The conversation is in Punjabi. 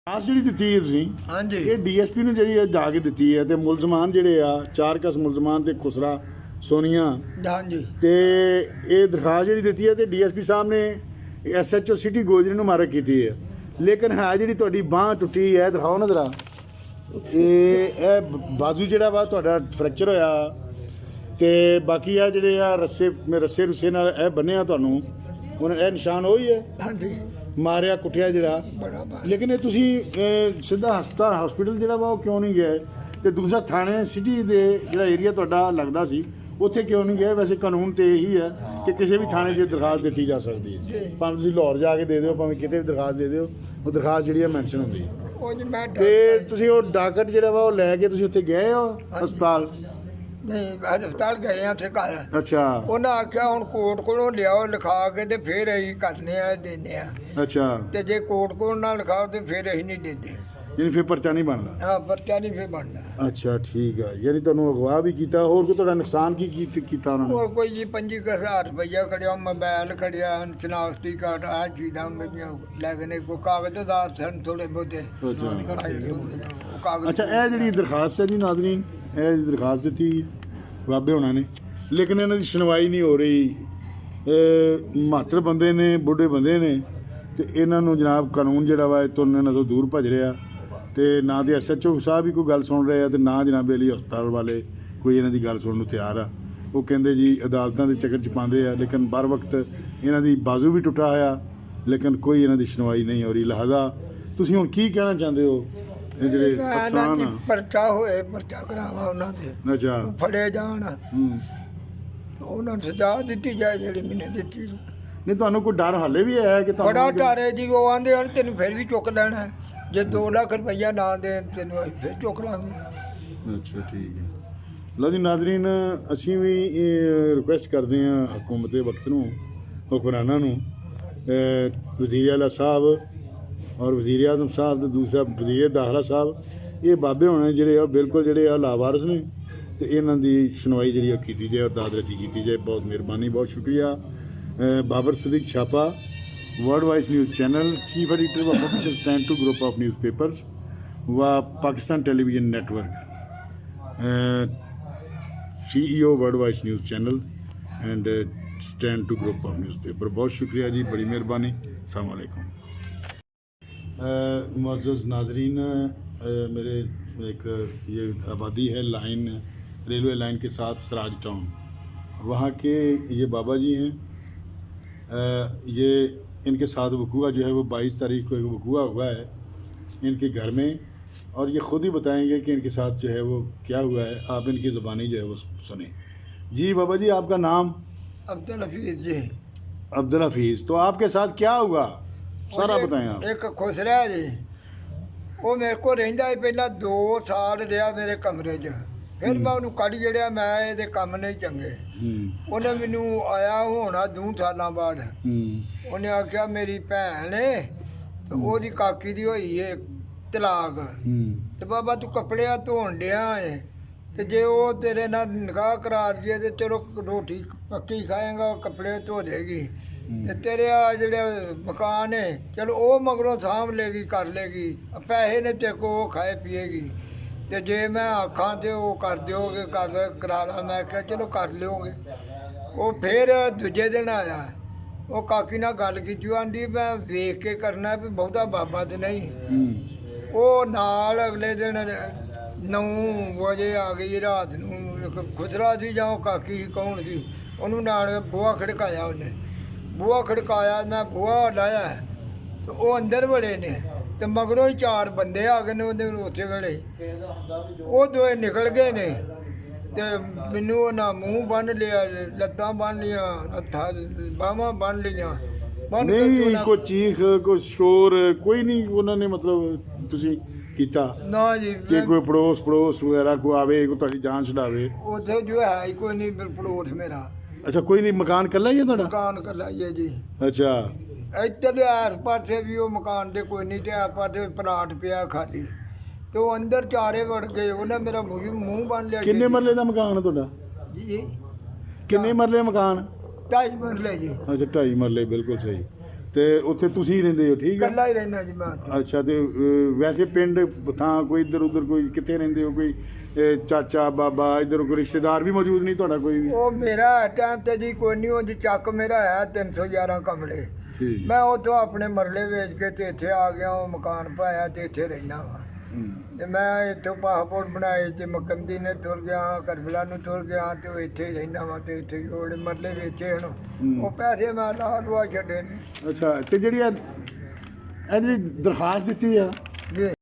ਆਸ ਜਿਹੜੀ ਦਿੱਤੀ ਹੈ ਤੁਸੀਂ ਹਾਂਜੀ ਇਹ ਡੀਐਸਪੀ ਨੂੰ ਜਿਹੜੀ ਜਾ ਕੇ ਦਿੱਤੀ ਹੈ ਤੇ ਮੁਲਜ਼ਮਾਨ ਜਿਹੜੇ ਆ 4 ਕਸ ਮੁਲਜ਼ਮਾਨ ਤੇ ਖੁਸਰਾ ਸੋਨੀਆ ਹਾਂਜੀ ਤੇ ਇਹ ਦਰਖਾਸਤ ਜਿਹੜੀ ਦਿੱਤੀ ਹੈ ਤੇ ਡੀਐਸਪੀ ਸਾਹਿਬ ਨੇ ਐਸਐਚਓ ਸਿਟੀ ਗੋਜਰੀ ਨੂੰ ਮਾਰਕ ਕੀਤੀ ਹੈ ਲੇਕਿਨ ਹੈ ਜਿਹੜੀ ਤੁਹਾਡੀ ਬਾਂਹ ਟੁੱਟੀ ਹੈ ਦਿਖਾਓ ਨਾ ਜਰਾ ਇਹ ਬਾਜ਼ੂ ਜਿਹੜਾ ਵਾ ਤੁਹਾਡਾ ਫ੍ਰੈਕਚਰ ਹੋਇਆ ਤੇ ਬਾਕੀ ਆ ਜਿਹੜੇ ਆ ਰੱਸੇ ਰੁੱਸੇ ਨਾਲ ਇਹ ਬੰਨਿਆ ਤੁਹਾਨੂੰ ਉਹਨਾਂ ਇਹ ਨਿਸ਼ਾਨ ਉਹੀ ਹੈ ਹਾਂਜੀ ਮਾਰਿਆ ਕੁੱਟਿਆ ਜਿਹੜਾ ਬੜਾ ਬਾਤ ਲੇਕਿਨ ਇਹ ਤੁਸੀਂ ਸਿੱਧਾ ਹਸਪੀਟਲ ਜਿਹੜਾ ਵਾ ਉਹ ਕਿਉਂ ਨਹੀਂ ਗਏ ਤੇ ਦੂਸਰਾ ਥਾਣੇ ਸਿਟੀ ਦੇ ਜਿਹੜਾ ਏਰੀਆ ਤੁਹਾਡਾ ਲੱਗਦਾ ਸੀ ਉੱਥੇ ਕਿਉਂ ਨਹੀਂ ਗਏ ਵੈਸੇ ਕਾਨੂੰਨ ਤੇ ਇਹੀ ਹੈ ਕਿ ਕਿਸੇ ਵੀ ਥਾਣੇ 'ਚ ਦਰਖਾਸਤ ਦਿੱਤੀ ਜਾ ਸਕਦੀ ਹੈ ਭਾਵੇਂ ਤੁਸੀਂ ਲਾਹੌਰ ਜਾ ਕੇ ਦੇ ਦਿਓ ਭਾਵੇਂ ਕਿਤੇ ਵੀ ਦਰਖਾਸਤ ਦੇ ਦਿਓ ਉਹ ਦਰਖਾਸਤ ਜਿਹੜੀ ਹੈ ਮੈਂਸ਼ਨ ਹੁੰਦੀ ਹੈ ਉਹ ਜੀ ਮੈਂ ਤੇ ਤੁਸੀਂ ਉਹ ਡਾਕਟ ਜਿਹੜਾ ਵਾ ਉਹ ਲੈ ਕੇ ਤੁਸੀਂ ਉੱਥੇ ਗਏ ਹੋ ਹਸਪਤਾਲ ਨਹੀਂ ਹਸਪਤਾਲ ਗਏ ਆ ਤੇ ਘਰ ਅੱਛਾ ਉਹਨਾਂ ਆਖਿਆ ਹੁਣ ਕੋਰਟ ਕੋਲੋਂ ਲਿਆਓ ਲਿਖਾ ਕੇ ਤੇ ਫਿਰ ਅਸੀਂ ਕਰਨੇ ਆ ਦਿੰਦੇ ਆ ਅੱਛਾ ਤੇ ਜੇ ਕੋਰਟ ਕੋਲ ਨਾ ਲਿਖਾਓ ਤੇ ਫਿਰ ਅਸੀਂ ਨਹੀਂ ਦਿੰਦੇ ਯਾਨੀ ਫਿਰ ਪਰਚਾ ਨਹੀਂ ਬਣਦਾ ਹਾਂ ਪਰਚਾ ਨਹੀਂ ਫਿਰ ਬਣਦਾ ਅੱਛਾ ਠੀਕ ਹੈ ਯਾਨੀ ਤੁਹਾਨੂੰ ਅਗਵਾ ਵੀ ਕੀਤਾ ਹੋਰ ਕੋਈ ਤੁਹਾਡਾ ਨੁਕਸਾਨ ਕੀ ਕੀਤਾ ਉਹਨਾਂ ਨੇ ਹੋਰ ਕੋਈ ਜੀ 25,000 ਰੁਪਈਆ ਖੜਿਆ ਮੋਬਾਈਲ ਖੜਿਆ ਸ਼ਨਾਖਤੀ ਕਾਰਡ ਆ ਚੀਜ਼ਾਂ ਮੇਰੀਆਂ ਲੈ ਗਏ ਨੇ ਕੋਈ ਕਾਗਜ਼ਾਂ ਸਨ ਥੋੜੇ ਬਹੁਤੇ ਉਹ ਕਾਗਜ਼ ਅੱਛਾ ਇਹ ਜਿਹੜੀ ਦਰਖਾਸਤ ਹੈ ਜੀ ਨਾਜ਼ਰੀਨ ਇਹ ਜਿਹੜੀ ਦਰਖਾਸਤ ਦਿੱਤੀ ਬਾਬੇ ਹੋਣਾ ਨੇ ਲੇਕਿਨ ਇਹਨਾਂ ਦੀ ਸੁਣਵਾਈ ਨਹੀਂ ਹੋ ਰਹੀ ਮਾਤਰ ਬੰਦੇ ਨੇ ਬੁੱਢੇ ਬੰਦੇ ਨੇ ਤੇ ਇਹਨਾਂ ਨੂੰ ਜਨਾਬ ਕਾਨੂੰਨ ਜਿਹੜਾ ਵਾ ਇਹ ਤੋਂ ਇਹਨਾਂ ਤੋਂ ਦੂਰ ਭੱਜ ਰਿਹਾ ਤੇ ਨਾ ਦੇ ਐਸਐਚਓ ਸਾਹਿਬ ਵੀ ਕੋਈ ਗੱਲ ਸੁਣ ਰਹੇ ਆ ਤੇ ਨਾ ਜਨਾਬ ਅਲੀ ਹਸਪਤਾਲ ਵਾਲੇ ਕੋਈ ਇਹਨਾਂ ਦੀ ਗੱਲ ਸੁਣਨ ਨੂੰ ਤਿਆਰ ਆ ਉਹ ਕਹਿੰਦੇ ਜੀ ਅਦਾਲਤਾਂ ਦੇ ਚੱਕਰ 'ਚ ਪਾਉਂਦੇ ਆ ਲੇਕਿਨ ਬਰ ਵਕਤ ਇਹਨਾਂ ਦੀ ਬਾਜ਼ੂ ਵੀ ਟੁੱਟਾ ਹੋਇਆ ਲੇਕਿਨ ਕੋਈ ਇਹਨਾਂ ਦੀ ਸੁਣਵਾਈ ਨਹੀਂ ਹੋ ਰਹੀ ਲਿਹਾਜ਼ਾ ਤੁਸੀਂ ਹੁਣ ਕੀ ਕਹਿਣਾ ਚਾਹੁੰਦੇ ਹੋ ਇਹ ਜਿਹੜੇ ਅਫਸਰਾਂ ਆ ਪਰਚਾ ਹੋਏ ਪਰਚਾ ਕਰਾਵਾ ਉਹਨਾਂ ਤੇ ਅੱਛਾ ਫੜੇ ਜਾਣ ਉਹਨਾਂ ਨੂੰ ਸਜ਼ਾ ਦਿੱਤੀ ਜਾਏ ਜਿਹੜੀ ਮੈਨੂੰ ਦਿੱਤੀ ਨਹੀਂ ਤੁਹਾਨੂੰ ਕੋਈ ਡਰ ਹਾਲੇ ਵੀ ਹੈ ਕਿ ਬੜਾ ਡਰ ਜੀ ਉਹ ਆਂਦੇ ਹਨ ਤੈਨੂੰ ਫਿਰ ਵੀ ਚੁੱਕ ਲੈਣਾ ਜੇ 2 ਲੱਖ ਰੁਪਈਆ ਨਾ ਦੇ ਤੈਨੂੰ ਅਸੀਂ ਫਿਰ ਚੁੱਕ ਲਾਂਗੇ ਅੱਛਾ ਠੀਕ ਹੈ ਲਓ ਜੀ ਨਾਜ਼ਰੀਨ ਅਸੀਂ ਵੀ ਰਿਕੁਐਸਟ ਕਰਦੇ ਹਾਂ ਹਕੂਮਤ ਵਕਤ ਨੂੰ ਹੁਕਮਰਾਨਾਂ ਨੂੰ ਵਜ਼ੀਰ ਆਲਾ ਸਾਹਿਬ ਔਰ ਵਜ਼ੀਰ ਆਜ਼ਮ ਸਾਹਿਬ ਤੇ ਦੂਸਰਾ ਵਜ਼ੀਰ ਦਾਖਲਾ ਸਾਹਿਬ ਇਹ ਬਾਬੇ ਹੋਣੇ ਜਿਹੜੇ ਆ ਬਿਲਕੁਲ ਜਿਹੜੇ ਆ ਲਾਵਾਰਸ ਨੇ ਤੇ ਇਹਨਾਂ ਦੀ ਸੁਣਵਾਈ ਜਿਹੜੀ ਉਹ ਕੀਤੀ ਜਾਏ ਔਰ ਦਾਦਰਸੀ ਕੀਤੀ ਜਾਏ ਬਹੁਤ ਮਿਹਰਬਾਨੀ ਬਹੁਤ ਸ਼ੁਕਰੀਆ ਬਾਬਰ ਸਦੀਕ ਛਾਪਾ world wise news channel chief editor व official stand to group of newspapers व Pakistan television network CEO world wise news channel and stand to group of newspaper बहुत शुक्रिया जी बड़ी मेहरबानी अस्सलाम वालेकुम मुअज़्ज़ज़ नाज़रीन मेरे एक ये आबादी है लाइन रेलवे लाइन के साथ सराज टाउन वहाँ के ये बाबा जी हैं ये इनके साथ वकूआ जो है वो 22 तारीख को एक वकूआ हुआ है इनके घर में और ये ख़ुद ही बताएंगे कि इनके साथ जो है वो क्या हुआ है आप इनकी ज़ुबानी जो है वो सुने जी बाबा जी आपका नाम अब्दुल हफीज़ जी अब्दुल हफीज़ तो आपके साथ क्या हुआ सारा बताएं आप एक खुसरा जी वो मेरे को रहिंदा पहला 2 साल रहा मेरे कमरे 'ਚ ਫਿਰ ਮੈਂ ਉਹਨੂੰ ਕੱਢ ਜਿਹੜਾ ਮੈਂ ਇਹਦੇ ਕੰਮ ਨਹੀਂ ਚੰਗੇ ਉਹਨੇ ਮੈਨੂੰ ਆਇਆ ਹੋਣਾ 2 ਸਾਲਾਂ ਬਾਅਦ ਉਹਨੇ ਆਖਿਆ ਮੇਰੀ ਭੈਣ ਏ ਤੇ ਉਹਦੀ ਕਾਕੀ ਦੀ ਹੋਈ ਏ ਤਲਾਕ ਤੇ ਬਾਬਾ ਤੂੰ ਕੱਪੜੇ ਧੋਣ ਡਿਆ ਏ ਤੇ ਜੇ ਉਹ ਤੇਰੇ ਨਾਲ ਨਿਕਾਹ ਕਰਾ ਦਈਏ ਤੇ ਚਲੋ ਰੋਟੀ ਪੱਕੀ ਖਾਏਗਾ ਕੱਪੜੇ ਧੋ ਦੇਗੀ ਤੇ ਤੇਰੇ ਆ ਜਿਹੜੇ ਮਕਾਨ ਏ ਚਲੋ ਉਹ ਮਗਰੋਂ ਸਾਂਭ ਲੇਗੀ ਕਰ ਲੇਗੀ ਪੈਸੇ ਨੇ ਤੇ ਕੋ ਖਾਏ ਪੀਏਗੀ ਤੇ ਜੇ ਮੈਂ ਆਖਾਂ ਤੇ ਉਹ ਕਰ ਦਿਓਗੇ ਕਰਾ ਲਾ ਮੈਂ ਕਿਹਾ ਚਲੋ ਕਰ ਲਿਓਗੇ ਉਹ ਫਿਰ ਦੂਜੇ ਦਿਨ ਆਇਆ ਉਹ ਕਾਕੀ ਨਾਲ ਗੱਲ ਕੀਤੀ ਉਹ ਆਂਦੀ ਮੈਂ ਵੇਖ ਕੇ ਕਰਨਾ ਵੀ ਬਹੁਤਾ ਬਾਬਾ ਤੇ ਨਹੀਂ ਉਹ ਨਾਲ ਅਗਲੇ ਦਿਨ 9 ਵਜੇ ਆ ਗਈ ਰਾਤ ਨੂੰ ਖੁਸਰਾ ਸੀ ਜਾਂ ਉਹ ਕਾਕੀ ਕੌਣ ਸੀ ਉਹਨੂੰ ਨਾਲ ਬੂਹਾ ਖੜਕਾਇਆ ਉਹਨੇ ਬੂਹਾ ਖੜਕਾਇਆ ਮੈਂ ਬੂਹਾ ਲਾਇਆ ਤੇ ਉਹ ਅੰਦਰ ਵੜੇ ਨੇ ਤੇ ਮਗਰੋਂ ਹੀ 4 ਬੰਦੇ ਆ ਗਏ ਨੇ ਉਹਦੇ ਉੱਥੇ ਵੇਲੇ ਉਹ ਦੋਏ ਨਿਕਲ ਗਏ ਨੇ ਤੇ ਮੈਨੂੰ ਉਹਨਾਂ ਮੂੰਹ ਬੰਨ ਲਿਆ ਲੱਤਾਂ ਬੰਨ ਲੀਆਂ ਹੱਥਾਂ ਬਾਹਾਂ ਬੰਨ ਲੀਆਂ ਨਹੀਂ ਕੋਈ ਚੀਖ ਕੋਈ ਸ਼ੋਰ ਕੋਈ ਨਹੀਂ ਉਹਨਾਂ ਨੇ ਮਤਲਬ ਤੁਸੀਂ ਕੀਤਾ ਨਾ ਜੀ ਕਿ ਕੋਈ ਪੜੋਸ ਵਗੈਰਾ ਕੋਈ ਆਵੇ ਕੋਈ ਤੁਹਾਡੀ ਜਾਨ ਛਡਾਵੇ ਉੱਥੇ ਜੋ ਹੈ ਹੀ ਕੋਈ ਨਹੀਂ ਪੜੋਸ ਮੇਰਾ ਅੱਛਾ ਕੋਈ ਨਹੀਂ ਮਕਾਨ ਇਕੱਲਾ ਹੀ ਹੈ ਤੁਹਾਡਾ ਮਕਾਨ ਕਲਾਈਏ ਜੀ ਅੱਛਾ ਇੱਧਰ ਆਸ ਪਾਸੇ ਵੀ ਉਹ ਮਕਾਨ ਦੇ ਕੋਈ ਨਹੀਂ ਤੇ ਆਸ ਪਾਸੇ ਪਲਾਟ ਪਿਆ ਖਾਲੀ ਤੇ ਉਹ ਅੰਦਰ 4 ਵੜ ਗਏ ਉਹਨੇ ਮੇਰਾ ਮੂੰਹ ਬੰਨ ਲਿਆ ਕਿੰਨੇ ਮਰਲੇ ਦਾ ਮਕਾਨ ਹੈ ਤੁਹਾਡਾ ਜੀ ਕਿੰਨੇ ਮਰਲੇ ਮਕਾਨ 2.5 ਮਰਲੇ ਜੀ ਅੱਛਾ 2.5 ਮਰਲੇ ਬਿਲਕੁਲ ਸਹੀ ਤੇ ਉੱਥੇ ਤੁਸੀਂ ਰਹਿੰਦੇ ਹੋ, ਠੀਕ ਹੈ? ਇਕੱਲਾ ਹੀ ਰਹਿਣਾ ਜੀ ਮੈਂ ਉੱਥੇ। ਅੱਛਾ, ਤੇ ਵੈਸੇ ਪਿੰਡ ਥਾਂ ਕੋਈ ਇੱਧਰ ਉੱਧਰ ਕੋਈ ਕਿੱਥੇ ਰਹਿੰਦੇ ਹੋ? ਕੋਈ ਚਾਚਾ ਬਾਬਾ ਇੱਧਰ ਕੋਈ ਰਿਸ਼ਤੇਦਾਰ ਵੀ ਮੌਜੂਦ ਨਹੀਂ ਤੁਹਾਡਾ ਕੋਈ ਵੀ? ਉਹ ਮੇਰਾ ਟਾਈਮ ਤੇ ਜੀ ਕੋਈ ਨਹੀਂ, ਉਹ ਚੱਕ ਮੇਰਾ ਹੈ 311 ਕਮਰੇ। ਠੀਕ। ਮੈਂ ਉੱਥੋਂ ਆਪਣੇ ਮਰਲੇ ਵੇਚ ਕੇ ਤੇ ਇੱਥੇ ਆ ਗਿਆ, ਉਹ ਮਕਾਨ ਪਾਇਆ ਤੇ ਇੱਥੇ ਰਹਿਣਾ ਵਾ। ਤੇ ਮੈਂ ਇੱਥੋਂ ਪਾਸਪੋਰਟ ਬਣਾਏ ਤੇ ਮਕੰਦੀ ਨੇ ਤੁਰ ਗਿਆ, ਕਰਬਲਾ ਨੂੰ ਤੁਰ ਗਿਆ ਤੇ ਉਹ ਇੱਥੇ ਹੀ ਰਹਿਣਾ ਵਾ। ਤੇ ਇੱਥੇ ਉਹਦੇ ਮਰਲੇ ਵੇਚੇ ਹੁਣ, ਉਹ ਪੈਸੇ ਮੈਂ ਲਾ ਲਵਾ ਛੱਡੇ ਨੇ। ਅੱਛਾ, ਤੇ ਜਿਹੜੀ ਇਹ ਜਿਹੜੀ ਦਰਖਾਸਤ ਦਿੱਤੀ ਆ ਜੀ